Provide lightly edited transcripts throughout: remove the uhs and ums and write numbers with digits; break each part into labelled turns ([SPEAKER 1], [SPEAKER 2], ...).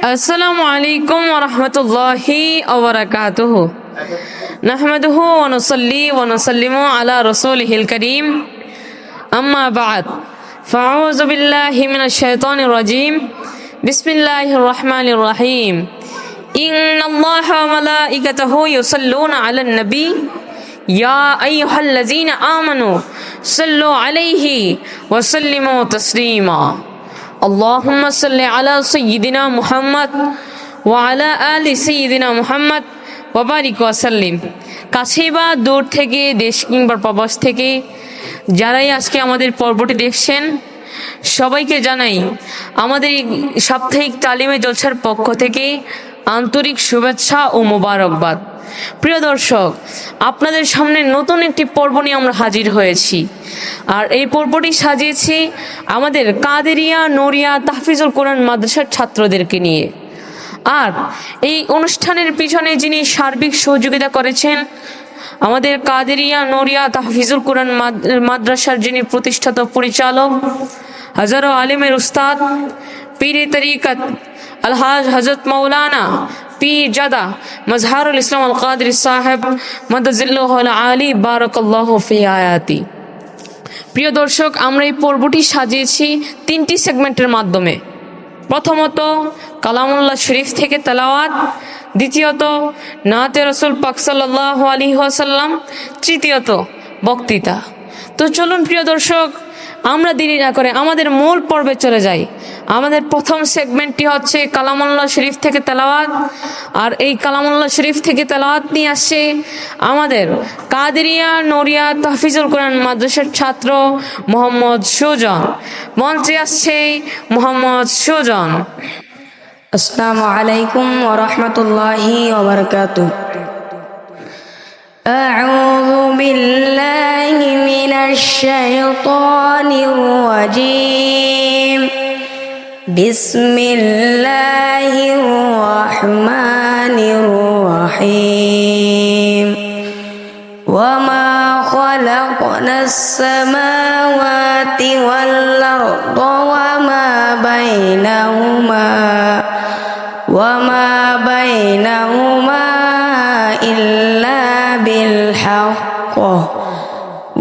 [SPEAKER 1] আসসালামু আলাইকুম ওয়া রাহমাতুল্লাহি ওয়া বারাকাতুহু। নাহমাদুহু ওয়া নুসাল্লি ওয়া নুসাল্লিমু আলা রাসূলিহিল কারীম। আম্মা বা'দ। ফাআউযু বিল্লাহি মিনাশ শাইতানির রাজীম। বিসমিল্লাহির রাহমানির রাহিম। ইন্নাল্লাহা ওয়া মালাইকাতাহু ইউসাল্লুনা আলান নবী ইয়া আইয়ুহাল্লাযীনা আমানু সাল্লু আলাইহি ওয়া সাল্লিমু তাসলিমা। আল্লাহুম্মা সাল্লি আলা সাইয়্যিদিনা মুহাম্মদ ওয়া আলা আলি সাইয়্যিদিনা মুহাম্মদ ওয়া বারিক ওয়া সাল্লিম। কাছে বা দূর থেকে, দেশ কিংবা প্রবাস থেকে যারাই আজকে আমাদের পর্বটি দেখছেন, সবাইকে জানাই আমাদের এই সাপ্তাহিক তালিমে জলসার পক্ষ থেকে আন্তরিক শুভেচ্ছা ও মোবারকবাদ। প্রিয় দর্শক, আপনাদের সামনে নতুন একটি পর্ব নিয়ে আমরা হাজির হয়েছি। আর এই পর্বটি সাজিয়েছি আমাদের কাদেরিয়া নূরিয়া তাহফিজুল কোরআন মাদ্রাসার ছাত্রদেরকে নিয়ে। আর এই অনুষ্ঠানের পিছনে যিনি সার্বিক সহযোগিতা করেছেন, আমাদের কাদেরিয়া নূরিয়া তাহফিজুল কোরআন মাদ্রাসার যিনি প্রতিষ্ঠাতা পরিচালক, হাজারো আলিমের উস্তাদ, পীরে তরিকত আলহাজ হযরত মাওলানা পীর জাদা মজহারুল ইসলাম আল কাদরি সাহেব মাদাজিল্লাহুল আলী বারাকাল্লাহু ফি আয়াতি। প্রিয় দর্শক, আমরা এই পর্বটি সাজিয়েছি তিনটি সেগমেন্টের মাধ্যমে। প্রথমত কালামুল্লাহ শরীফ থেকে তেলাওয়াত, দ্বিতীয়ত নাতে রাসূল পাক সাল্লাল্লাহু আলাইহি ওয়াসাল্লাম, তৃতীয়ত বক্তৃতা। তো চলুন প্রিয় দর্শক, আমরা দেরি না করে আমাদের মূল পর্বে চলে যাই। আমাদের প্রথম সেগমেন্টটি হচ্ছে কালামুল্লাহ শরীফ থেকে তেলাওয়াত। আর এই কালামুল্লাহ শরীফ থেকে তেলাওয়াত নিয়ে আসছে আমাদের কাদেরিয়া নূরিয়া তাহফিজুল কোরআন মাদ্রাসার ছাত্র মোহাম্মদ সুজন। মঞ্চে আসছে মোহাম্মদ সুজন।
[SPEAKER 2] আসসালামু আলাইকুম ওয়া রাহমাতুল্লাহি ওয়া বারাকাতুহু। আউযু বিল্লাহি মিনাশ শাইতানির রাজীম। বিসমিল্লাহির রাহমানির রাহিম। ওয়া মা খালাকনাস সামাওয়াতি ওয়াল আরদা ওয়া মা বাইনাহুমা ইল্লা বিল হাক্ক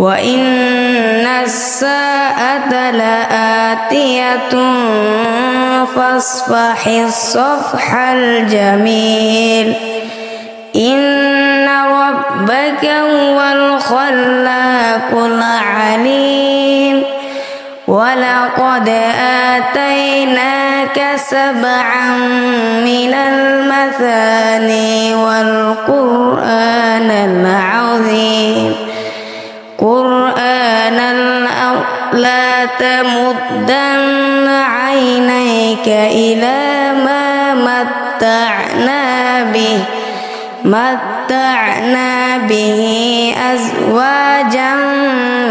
[SPEAKER 2] ওয়া ইন্নাস সাআতা লাআতিয়াতুন ফাসফাহিস সাফহাল জামিল। ইন্না রাব্বাকা হুয়াল খাল্লাকুল আলীম। وَلَقَدْ آتَيْنَاكَ سَبْعًا مِنَ الْمَثَانِي وَالْقُرْآنَ الْعَظِيمَ قُرْآنًا لَا تَمُدَّنَّ عَيْنَيْكَ إِلَى مَا مَتَّعْنَا بِهِ أَزْوَاجًا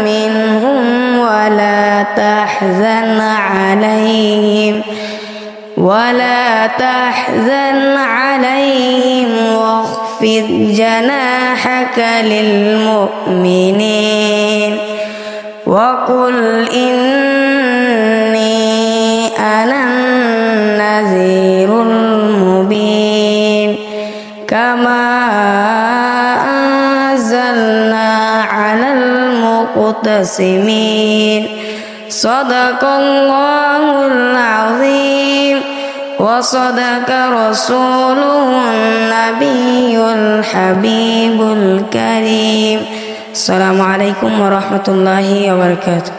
[SPEAKER 2] مِّنْهُمْ ولا تحزن عليهم واخفض جناحك للمؤمنين وقل إني أنا النذير المبين كما أنزلنا على المقتسمين صدق الله العظيم وصدق رسوله النبي الحبيب الكريم السلام عليكم ورحمة الله وبركاته।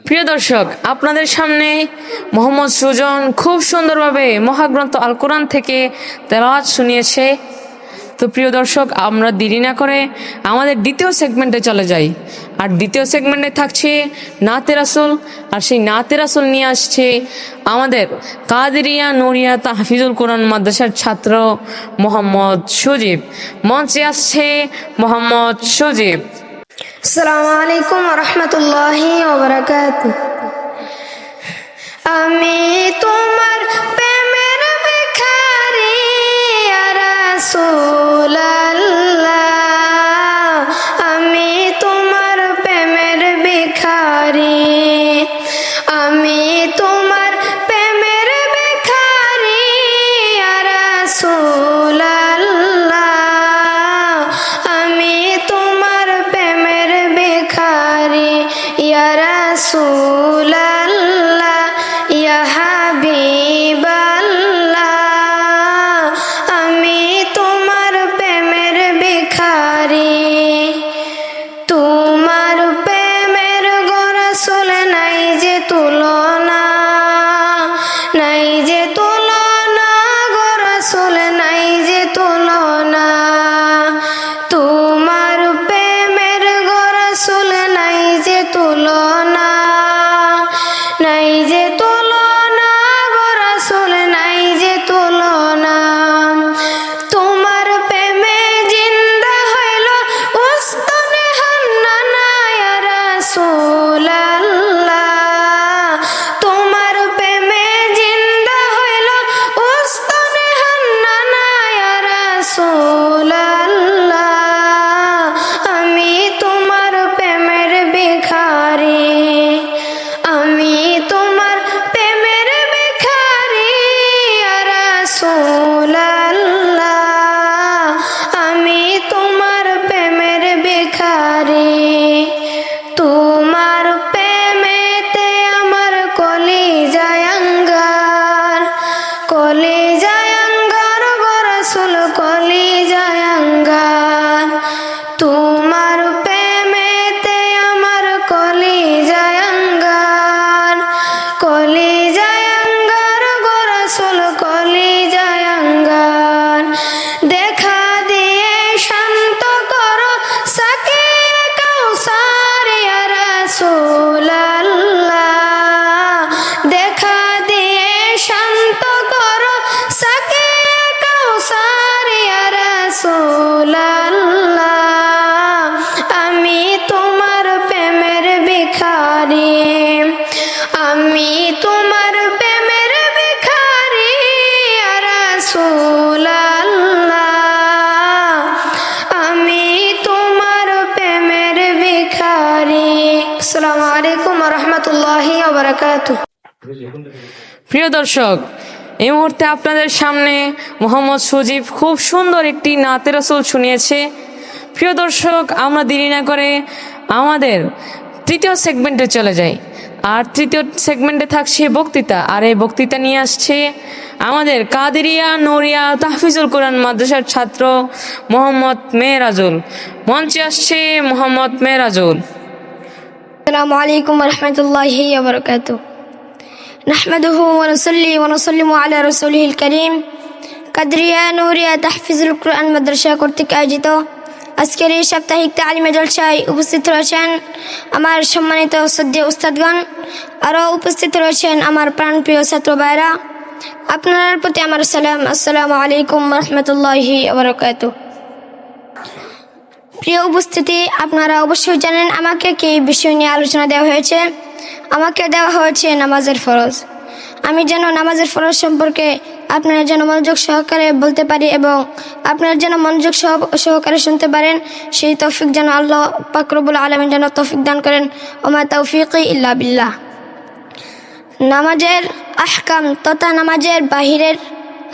[SPEAKER 1] প্রিয় দর্শক, আপনাদের সামনে মোহাম্মদ সুজন খুব সুন্দরভাবে মহাগ্রন্থ আল কোরআন থেকে তেলাওয়াত শুনিয়েছে। তো প্রিয় দর্শক, আমরা দেরি না করে আমাদের দ্বিতীয় সেগমেন্টে চলে যাই। আর দ্বিতীয় সেগমেন্টে থাকছে নাতে রাসূল। আর সেই নাতে রাসূল নিয়ে আসছে আমাদের কাদেরিয়া নূরিয়া তাহফিজুল কোরআন মাদ্রাসার ছাত্র মোহাম্মদ সুজিব। মঞ্চে আসছে মোহাম্মদ সুজিব।
[SPEAKER 3] আসসালামু আলাইকুম ওয়া রাহমাতুল্লাহি ওয়া বারাকাতুহু। আমি তোমার প্রেমের ভিখারি ইয়া রাসূলুল্লাহ, আমি তোমার প্রেমের ভিখারি, আমি তোমার প্রেমের ভিখারি যে তুলনা গো রাসূল নাই যে তুলনা তোমার প্রেমের গো রাসূল নাই যে তুলনা নাই যে তুলনা গো রাসূল নাই যে তুলনা তোমার প্রেমে জিন্দা হইল উস্তনে হান্নানা ইয়া রাসূলাল্লাহ তোমার প্রেমে জিন্দা হইল উস্তনে হান্নানা ইয়া রাসূলাল্লাহ আমি তোমার প্রেমের ভিখারি আমি তোমার প্রেমের ভিখারি ইয়া রাসূলাল্লাহ আমি তোমার প্রেমের ভিখারি তোমার প্রেমেতে আমার কলিজায় আঙ্গার কলিজায় আঙ্গার গো রাসূল কলিজায় আঙ্গার তোমার প্রেমেতে আমার কলিজায় আঙ্গার কলিজায় আঙ্গার গো রাসূল কলিজায় আঙ্গার দেখা দিয়ে শান্ত করো সাকিয়ে কাউসার ইয়া রাসূলাল্লাহ দেখা দিয়ে শান্ত করো সাকিয়ে কাউসার ইয়া রাসূলাল্লাহ আমি তোমার প্রেমের ভিখারি আমি তোমার প্রেমের ভিখারি ইয়া রাসূলাল্লাহ আমি তোমার প্রেমের ভিখারি আসসালামু আলাইকুম ওয়া রাহমাতুল্লাহি ওয়া বারাকাতুহু
[SPEAKER 1] প্রিয় দর্শক, এই মুহূর্তে আপনাদের সামনে মোহাম্মদ সজীব খুব সুন্দর একটি নাতে রাসূল শুনিয়েছে। প্রিয় দর্শক, আমরা দেরি না করে আমাদের তৃতীয় সেগমেন্টে চলে যাই। আর তৃতীয় সেগমেন্টে থাকছে বক্তৃতা, আর এই বক্তৃতা নিয়ে আসছে আমাদের কাদেরিয়া নূরিয়া তাহফিজুল কোরআন মাদ্রাসার ছাত্র মোহাম্মদ মেহরাজুল। মঞ্চে আসছে মোহাম্মদ মেহরাজুল।
[SPEAKER 3] السلام عليكم ورحمة الله وبركاته نحمده ونصلي ونسلم على رسوله الكريم কাদরিয়া নূরিয়া তাহফিজুল কোরআন মাদ্রাসা কর্তৃক আয়োজিত আজকের এই সাপ্তাহিক তালিমে জলসায় উপস্থিত রয়েছেন আমার সম্মানিত শ্রদ্ধেয় উস্তাদগণ, আরও উপস্থিত রয়েছেন আমার প্রাণপ্রিয় ছাত্র ভাইরা। আপনার প্রতি আমার সালাম, আসসালামু আলাইকুম রহমতুল্লাহি ওয়া বারাকাতুহু। প্রিয় উপস্থিতি, আপনারা অবশ্যই জানেন আমাকে কি বিষয় নিয়ে আলোচনা দেওয়া হয়েছে। আমাকে দেওয়া হয়েছে নামাজের ফরজ। আমি যেন নামাজের ফরজ সম্পর্কে আপনারা যেন মনোযোগ সহকারে বলতে পারি এবং আপনারা যেন মনোযোগ সহকারে শুনতে পারেন, সেই তৌফিক যেন আল্লাহ পাক রব্বুল আলামিন যেন তৌফিক দান করেন। ওমা তৌফিকি ইল্লা বিল্লাহ। নামাজের আহকাম তথা নামাজের বাহিরের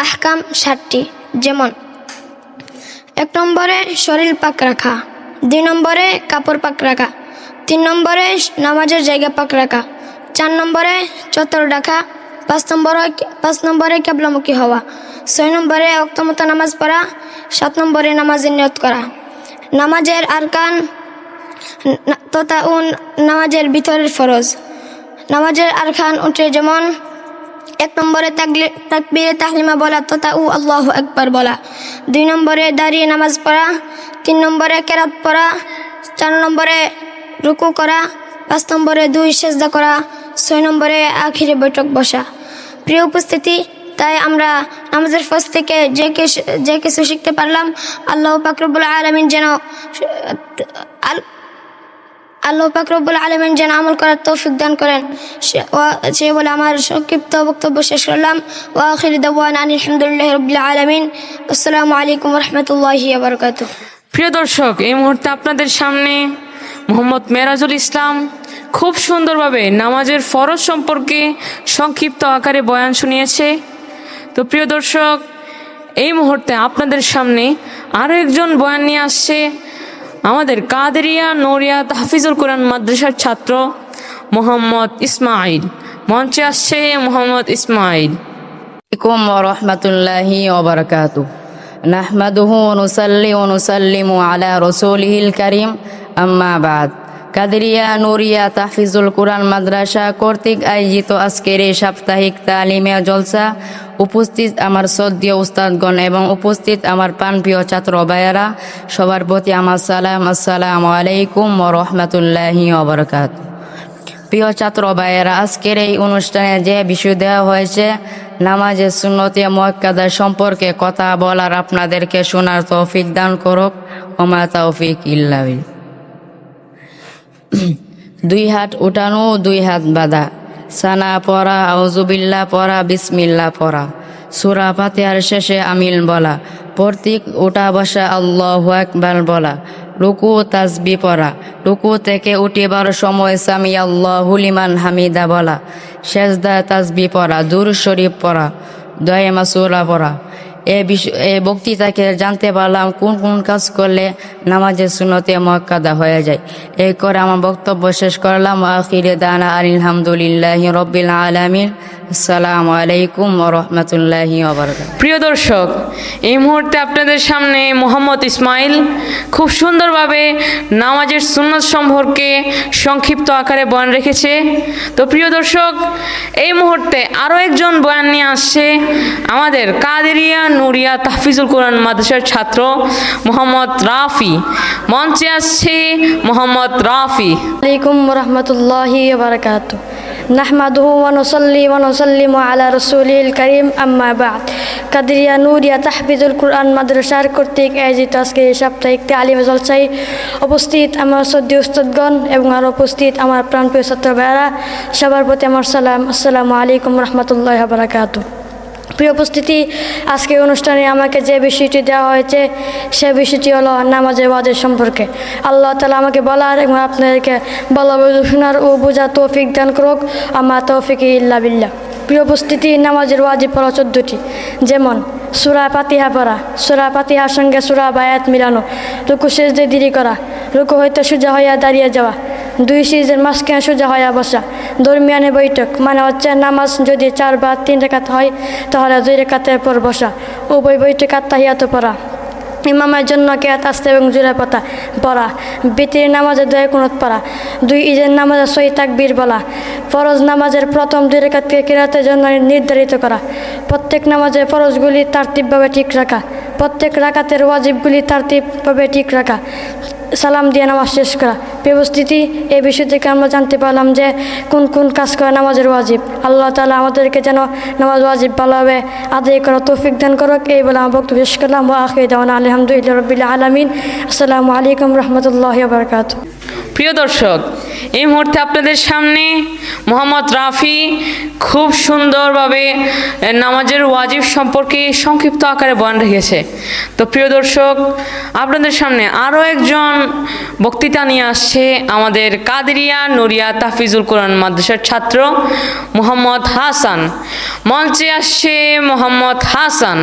[SPEAKER 3] আহকাম 7টি, যেমন 1 নম্বরে শরীর পাক রাখা, 2 নম্বরে কাপড় পাক রাখা, 3 নম্বরে নামাজের জায়গা পাক রাখা, 4 নম্বরে চত্বর রাখা, 5 নম্বরে কিবলামুখী হওয়া, 6 নম্বরে ওয়াক্তমত নামাজ পড়া, 7 নম্বরে নামাজের নিয়ত করা। নামাজের আরকান তথা নামাজের ভিতরের ফরজ। নামাজের আরকান উঠে যেমন 1 নম্বরে তাকবীরে তাহলিমা বলা তথা আল্লাহু আকবার বলা, 2 নম্বরে দাঁড়িয়ে নামাজ পড়া, 3 নম্বরে কেরাত পড়া, 4 নম্বরে রুকু করা, 5 নম্বরে 2 সেজদা করা, 6 নম্বরে আখিরে বৈঠক বসা। প্রিয় উপস্থিতি, তাই আমরা নামাজের ফরজ থেকে যে কিছু শিখতে পারলাম, আল্লাহ পাক রব্বুল আলামিন যেন আমল করার তৌফিক দান করেন। সে বলে আমার সংক্ষিপ্ত বক্তব্য শেষ করলাম। ওয়া আখিরু দাওয়ানা আলহামদুলিল্লাহি রাব্বিল আলামিন। আসসালামু আলাইকুম ওয়া রাহমাতুল্লাহি ওয়া বারাকাতুহু।
[SPEAKER 1] প্রিয় দর্শক, এই মুহূর্তে আপনাদের সামনে মোহাম্মদ মেহরাজুল ইসলাম খুব সুন্দরভাবে নামাজের ফরজ সম্পর্কে সংক্ষিপ্ত আকারে বয়ান শুনিয়েছে। তো প্রিয় দর্শক, এই মুহূর্তে আপনাদের সামনে আরও একজন বয়ান নিয়ে আসছে আমাদের কাদেরিয়া নূরিয়া তাহফিজুল কোরআন মাদ্রাসার ছাত্র মোহাম্মদ ইসমাইল। মঞ্চে আসছে মোহাম্মদ ইসমাইল।
[SPEAKER 4] আলাইকুম ওয়া রাহমাতুল্লাহি ওয়া বারাকাতুহু। নাহমাদুহু ওয়া নুসাল্লি ওয়া নুসাল্লিমু আলা রাসূলিহিল কারীম, আম্মা বাদ। কাদেরিয়া নুরিয়া তাহফিজুল কোরআন মাদ্রাসা কর্তৃক আয়োজিত আজকের এই সাপ্তাহিক তালিমে জলসা উপস্থিত আমার শ্রদ্ধেয় উস্তাদগণ এবং উপস্থিত আমার প্রাণপ্রিয় ছাত্র ভাইয়েরা, সবার প্রতি আমার সালাম। আসসালামু আলাইকুম ওয়া রাহমাতুল্লাহি ওয়া বারাকাতুহু। প্রিয় ছাত্র ভাইয়েরা, আজকের এই অনুষ্ঠানে যে বিষয় দেওয়া হয়েছে নামাজে সুন্নতে মুআক্কাদা সম্পর্কে কথা বলার আপনাদেরকে শোনার তৌফিক দান করুক। ওমা তৌফিক ইল্লা বিল্লাহ। 2 হাত উঠানো, 2 হাত বাঁধা, সানা পড়া, আউযুবিল্লাহ পড়া, বিসমিল্লাহ পড়া, সূরা ফাতিহার শেষে আমিন বলা, প্রত্যেক উঠা বসা আল্লাহু আকবার বলা, রুকু তাসবিহ পড়া, রুকু থেকে উঠিবার সময় সামি আল্লাহু লিমান হামিদা বলা, সেজদা তাসবিহ পড়া, দুরূদ শরীফ পড়া, দোয়া মাসুরা পড়া। এই বক্তৃতাকে জানতে পারলাম কোন কোন কাজ করলে নামাজের সুন্নতে মুআক্কাদা হয়ে যায়। এই করে আমার বক্তব্য শেষ করলাম। আখিরে দানা আলহামদুলিল্লাহি রাব্বিল আলামিন। আসসালামু আলাইকুম ওয়া রাহমাতুল্লাহি ওয়া বারাকাতুহু।
[SPEAKER 1] প্রিয় দর্শক, এই মুহূর্তে আপনাদের সামনে মোহাম্মদ ইসমাইল খুব সুন্দরভাবে নামাজের সুন্নত সম্পর্কে সংক্ষিপ্ত আকারে বয়ান রেখেছে। তো প্রিয় দর্শক, এই মুহূর্তে আরও একজন বয়ান নিয়ে আসছে আমাদের কাদেরিয়া নুরিয়া তাহফিজুল কোরআন মাদ্রাসার ছাত্র মোহাম্মদ রাফি। মঞ্চে আসছে মোহাম্মদ রাফি।
[SPEAKER 3] আলাইকুম রহমতুল্লাহি বারাকাতু। নাহমাদুহু ওয়া নুসাল্লি ওয়া নুসাল্লিমু আলা রাসূলিল কারীম, আম্মা বা'দ। কাদেরিয়া নুরিয়া তাহফিজুল কোরআন মাদ্রাসার কর্তৃক আয়োজিত আজকে এই সাপ্তাহিক তালিম জলসায় উপস্থিত আমার শ্রদ্ধেয় উস্তাদগণ এবং আরও উপস্থিত আমার প্রাণপ্রিয় ছাত্র ভাইয়েরা, সবার প্রতি আমার সালাম। আসসালামু আলাইকুম রহমতুল্লাহি ওয়া বারাকাতুহু। প্রিয় উপস্থিতি, আজকে অনুষ্ঠানে আমাকে যে বিষয়টি দেওয়া হয়েছে সে বিষয়টি হলো নামাজের ওয়াজিব সম্পর্কে। আল্লাহ তাআলা আমাকে বলার এবং আপনাদেরকে বলা শোনার ও বোঝার তৌফিক দান করুক। আমা তৌফিক ইল্লা বিল্লাহ। প্রিয় উপস্থিতি, নামাজের ওয়াজিব পড়া 14টি, যেমন সূরা ফাতিহা পড়া, সূরা ফাতিহার সঙ্গে সূরা বায়াত মিলানো, রুকু সেজদায় দেরি করা, রুকু হইতে সোজা হইয়া দাঁড়িয়ে যাওয়া, 2 সিজদার মাঝখানে সোজা হইয়া বসা, দরমিয়ানে বৈঠক মানে হচ্ছে নামাজ যদি 4 বা 3 রাকাত হয় তাহলে 2 রাকাতের পর বসা, উভয় বৈঠক তাহিয়াত পড়া, ইমামের জন্য কিরাত আস্তে এবং জোরে পড়া, বিতির নামাজে দোয়া কুনুত পড়া, 2 ঈদের নামাজে সহি তাকবীর বলা, ফরজ নামাজের প্রথম 2 রাকাতকে কিরাতের জন্য নির্ধারিত করা, প্রত্যেক নামাজের ফরজগুলি তারতিবভাবে ঠিক রাখা, প্রত্যেক রাকাতের ওয়াজিবগুলি তারতিবভাবে ঠিক রাখা, সালাম দিয়ে নামাজ শেষ করা। ব্যবস্থিতি, এই বিষয় থেকে আমরা জানতে পারলাম যে কোন কোন কাজ করে নামাজের ওয়াজিব। আল্লাহ তাআলা আমাদেরকে যেন নামাজ ওয়াজিব ভালোভাবে আদায় করা তৌফিক দান করুক। এই বলে আমার বক্তব্য শেষ করলাম। ওয়া আখিরু দাওয়ানা আলহামদুলিল্লাহি রাব্বিল আলামিন। আসসালামু আলাইকুম রহমতুল্লাহি ওয়া বারাকাতুহু।
[SPEAKER 1] প্রিয় দর্শক, এই মুহূর্তে আপনাদের সামনে মোহাম্মদ রাফি খুব সুন্দরভাবে নামাজের ওয়াজিব সম্পর্কে সংক্ষিপ্ত আকারে বয়ান রেখেছে। তো প্রিয় দর্শক, আপনাদের সামনে আরও একজন বক্তৃতা নিয়ে আসছে আমাদের কাদেরিয়া নুরিয়া তাহফিজুল কোরআন মাদ্রাসার ছাত্র মোহাম্মদ হাসান। মঞ্চে আসছে মোহাম্মদ হাসান।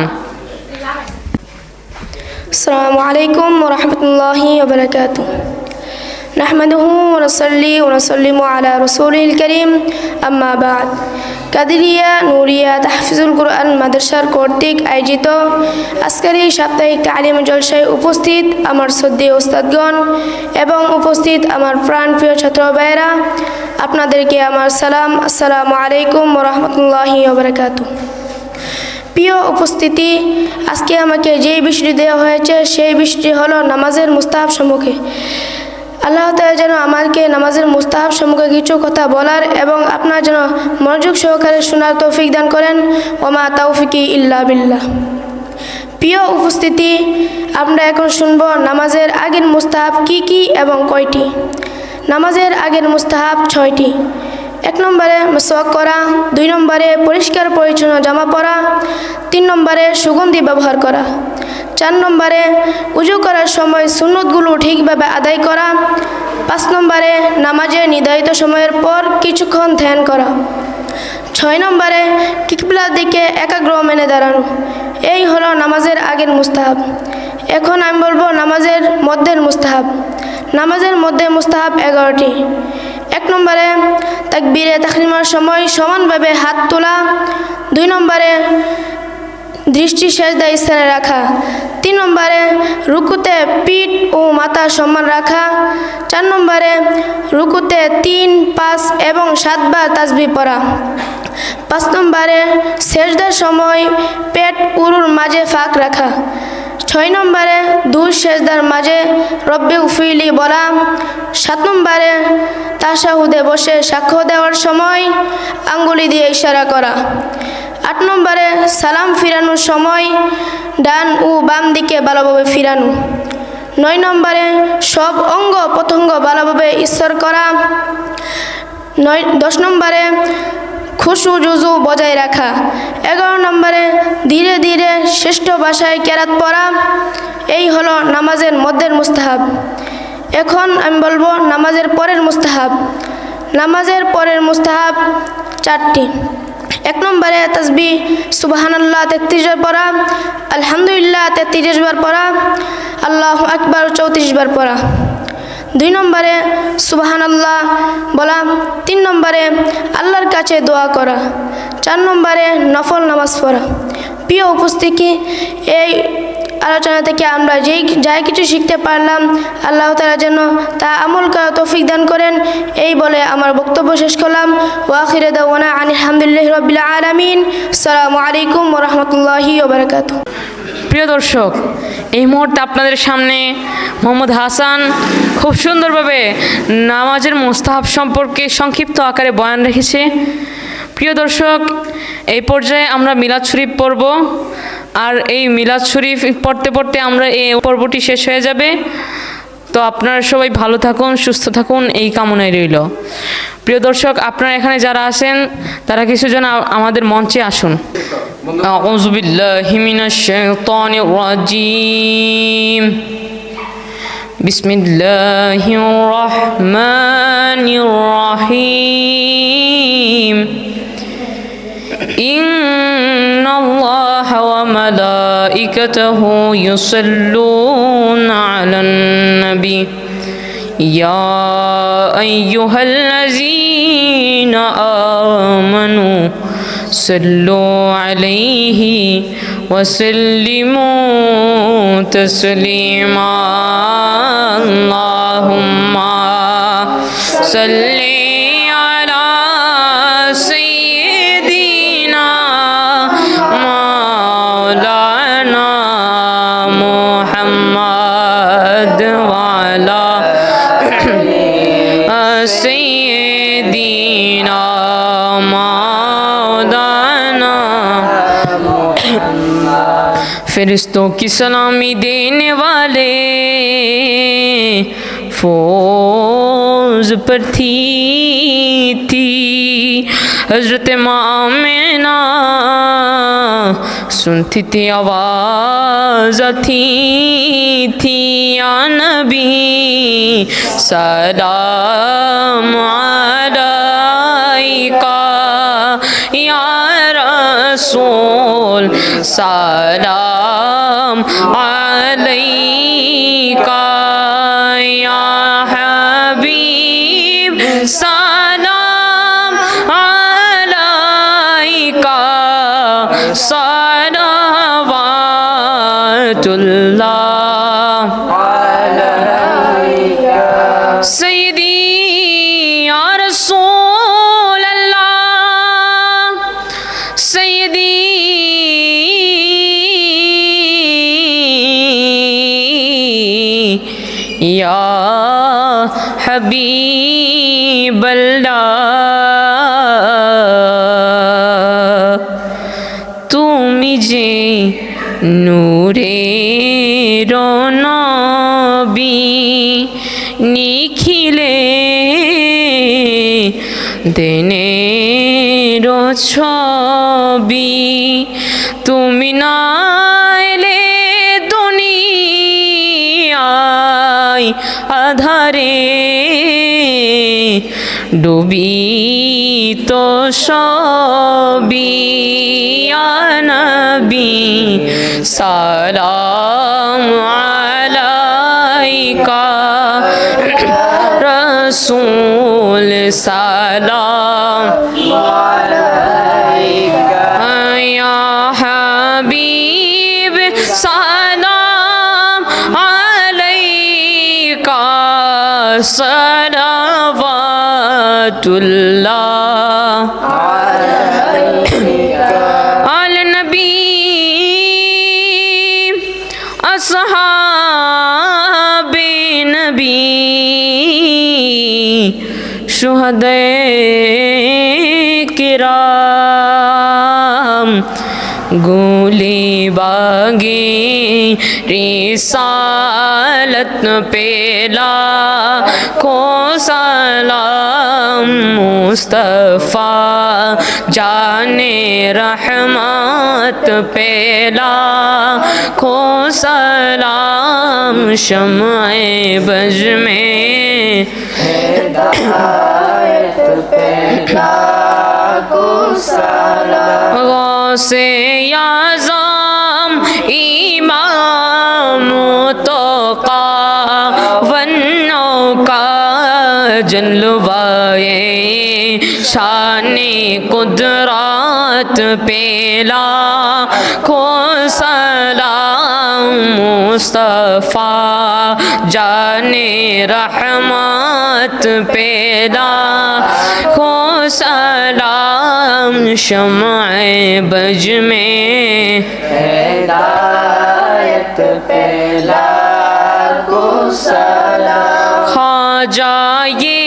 [SPEAKER 5] আসসালামু আলাইকুম ওয়া রাহমাতুল্লাহি ওয়া বারাকাতুহু। নাহমাদুহু ওয়া নুসাল্লি ওয়া নুসাল্লিমু আলা রাসূলিল কারীম, আম্মা বা'দ। কাদেরিয়া নুরিয়া তাহফিজুল কোরআন মাদ্রাসার কর্তৃক আয়োজিত আজকের এই সাপ্তাহিক তালিম জলসায় উপস্থিত আমার শ্রদ্ধেয় উস্তাদগণ এবং উপস্থিত আমার প্রাণপ্রিয় ছাত্র ভাইয়েরা, আপনাদেরকে আমার সালাম। আসসালামু আলাইকুম ওয়া রাহমাতুল্লাহি ওয়া বারাকাতুহু। প্রিয় উপস্থিতি, আজকে আমাকে যেই বিষয়টি দেওয়া হয়েছে সেই বিষয়টি হলো নামাজের মুস্তাহাব সম্মুখে। আল্লাহ তাআলা যেন আমাকে নামাজের মুস্তাহাব সম্মুখে কিছু কথা বলার এবং আপনার যেন মনোযোগ সহকারে শোনার তৌফিক দান করেন। ওমা তাওফিকি ইল্লা বিল্লাহ। প্রিয় উপস্থিতি, আমরা এখন শুনব নামাজের আগের মুস্তাহাব কি কি এবং কয়টি। নামাজের আগের মুস্তাহাব 6টি। 1 নম্বরে মিসওয়াক করা, 2 নম্বরে পরিষ্কার পরিচ্ছন্ন জামা পরা, 3 নম্বরে সুগন্ধি ব্যবহার করা, 4 নম্বরে উযু করার সময় সুন্নতগুলো ঠিকভাবে আদায় করা, 5 নম্বরে নামাজের নির্ধারিত সময়ের পর কিছুক্ষণ ধ্যান করা, 6 নম্বরে কিবলার দিকে একাগ্র মেনে দাঁড়ানো। এই হলো নামাজের আগের মুস্তাহাব। এখন আমি বলবো নামাজের মধ্যের মুস্তাহাব। নামাজের মধ্যে মুস্তাহাব 11টি। 1 নম্বরে তাকবীরে তাহরিমার সময় সমানভাবে হাত তোলা, 2 নম্বরে দৃষ্টি সেজদা স্থানে রাখা। 3 নম্বরে রুকুতে পিঠ ও মাথা সমান রাখা। 4 নম্বরে রুকুতে 3, 5 এবং 7 বার তাসবিহ পড়া। 5 নম্বরে সেজদার সময় পেট উরুর মাঝে ফাঁক রাখা। 6 নম্বরে 2 সেজদার মাঝে রব্বি উফিলি বলা। 7 নম্বরে তাশাহুদে বসে সাক্ষ্য দেওয়ার সময় আঙ্গুলি দিয়ে ইশারা করা। 8 নম্বরে সালাম ফিরানোর সময় ডান ও বাম দিকে ভালোভাবে ফিরানো। 9 নম্বরে সব অঙ্গ প্রত্যঙ্গ ভালোভাবে ঈশ্বর করা। 10 নম্বরে খুশু জুজু বজায় রাখা। 11 নম্বরে ধীরে ধীরে শ্রেষ্ঠ ভাষায় কেরাত পড়া। এই হলো নামাজের মধ্যের মুস্তাহাব। এখন আমি বলবো নামাজের পরের মুস্তাহাব। নামাজের পরের মুস্তাহাব 4টি। 1 নম্বরে তাসবিহ সুবহানাল্লাহ 33 বার পড়া, আলহামদুলিল্লাহ 33 বার পড়া, আল্লাহু আকবার 34 বার পড়া। 2 নম্বরে সুবহানাল্লাহ বলা। 3 নম্বরে আল্লাহর কাছে দোয়া করা। 4 নম্বরে নফল নামাজ পড়া। প্রিয় উপস্থিতি, এই আলোচনা থেকে আমরা যাই কিছু শিখতে পারলাম, আল্লাহ তাআলা যেন তা আমল করার তৌফিক দান করেন। এই বলে আমার বক্তব্য শেষ করলাম। ওয়া আখিরু দাওয়ানা আলহামদুলিল্লাহি রাব্বিল আলামিন। আসসালামু আলাইকুম ওয়া রাহমাতুল্লাহি ওয়া বারাকাতুহু।
[SPEAKER 1] প্রিয় দর্শক, এই মুহূর্তে আপনাদের সামনে মোহাম্মদ হাসান খুব সুন্দরভাবে নামাজের মুস্তাহাব সম্পর্কে সংক্ষিপ্ত আকারে বয়ান রেখেছে। প্রিয় দর্শক, এই পর্যায়ে আমরা মিলাদ শরীফ পড়ব, আর এই মিলাদ শরীফ পড়তে পড়তে আমরা এই পর্বটি শেষ হয়ে যাবে। তো আপনারা সবাই ভালো থাকুন, সুস্থ থাকুন, এই কামনায় রইল। প্রিয় দর্শক, আপনারা এখানে যারা আছেন তারা কিছুজন আমাদের মঞ্চে আসুন। আউযু বিল্লাহি মিনাশ শাইতানির রাজিম। বিসমিল্লাহির রহমানির রহিম। ইন্নাল্লাহা ওয়া মালাইকাতাহু ইউসাল্লুনা আলান নবী ইয়া আইয়ুহাল্লাযীনা আমানু সাল্লু আলাইহি ওয়া সাল্লিমু তাসলিমা। আল্লাহুম্মা সাল্লি আলা সাইয়্যিদিনা মাওলানা মুহাম্মদ ওয়া আলা সাইয়্যিদিনা মাওলানা। फरिश्तों की सलामी देने वाले फौज पर थी हजरत आमिना, सुनती थी आवाज़ थी या नबी सलाम अलैका या रसूल सलाम अलैका या हबीब सलाम अलैका सलावातुल्लाह अलैका सय्यदी या रसूल अल्लाह सय्यदी या हबीब अल्लाह। তুমি যে নূরের নবী নিখিলে দিনের ছবি, তুমি না এলে দুনিয়ায় আধারে ডুবি তো সবই। ইয়া নবী সালাম আলাইকা রাসূল সালাম আলাইকা ইয়া হাবিব सलावतुल्लाह अला नबी अस्हाबे नबी शुहदाए किराम गोले बागे रिसालत पेला को सलाम मुस्तफ़ा जाने रहमत पेला को सलाम शम्ए बज में गौसे आज़म इमाम तोक़ा वन्नो का जलवाए शाने कुदरत पेला को सलाम मुस्तफ़ा जाने रहमत पेला को सलाम शम्ए बज में हिदायत पेला को सलाम ख्वाजा ये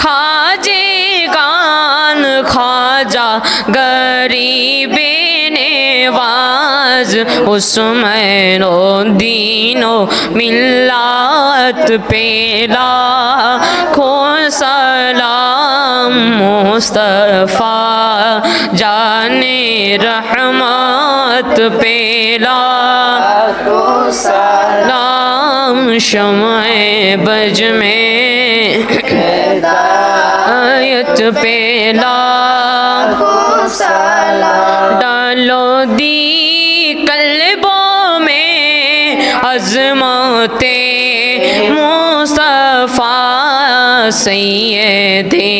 [SPEAKER 1] खाजे गान ख्वाजा गरीबे नेवाज उस्मैनो दीनो मिल्लत पेला को सलाम मुस्तफ़ा जाने रहमत पेला को सलाम शम्ए बज में हिदायत पेला को सलाम डालो दी कल्बों में अज़मते मुस्तफ़ा सैयदे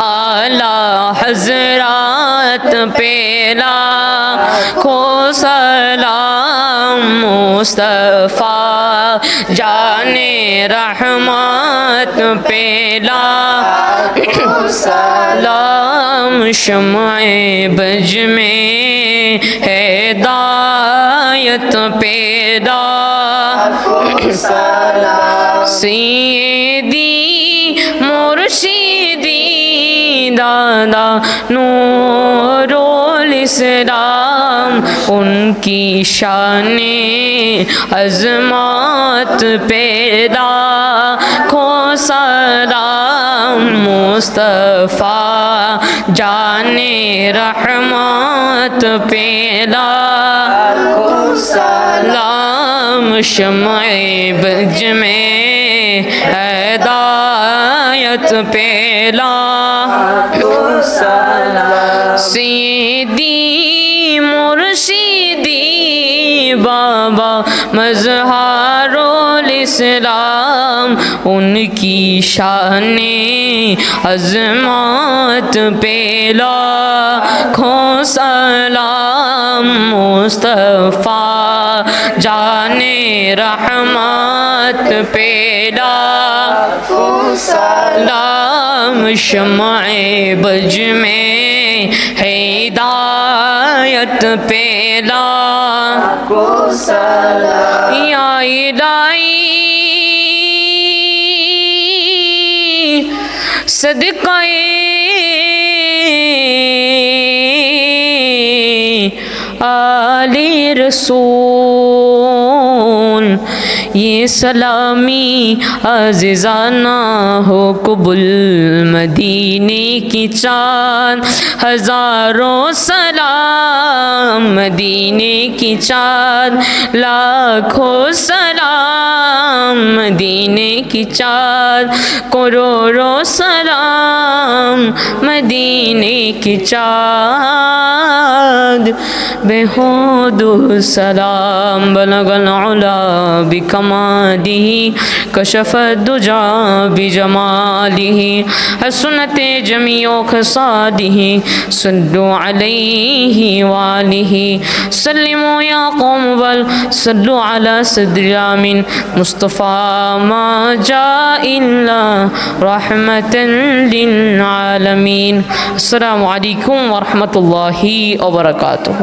[SPEAKER 1] आला हज़रात पेला को सलाम मुस्तफ़ा जाने रहमत पेला सलाम शम्ए बज में हिदायत पेला सैयदी मुर्शिदी दादा नूरुल इस्लाम उनकी शाने अज़मत पेला को सलाम मुस्तफ़ा जाने रहमत पेला को सलाम शम्ए बज में हिदायत पेला को सलाम सैयदी मुर्शिदी बाबा मज़हारुल इस्लाम उनकी शाने अज़मत पेला खो सलाम मुस्तफ़ा जाने रहमत पेला खो सलाम शम्ए बज में हिदायत पेला को सलाम या इलाही सदक़े आले रसूल ये सलामी अज़ीज़ाना हो कबुल मदीने की चाँद हज़ारों सलाम मदीने की चाँद लाखों सलाम मदीने की चाँद करोड़ों सलाम मदीने की चाँद أحد بهود السلام بلغ العلا بكماله كشف الدجى بجماله حسنت جميع خصاله صلوا عليه وآله سلموا يا قوم بل صلوا على صدر الأمين مصطفى ما جاء إلا رحمة للعالمين السلام عليكم ورحمة الله وبركاته.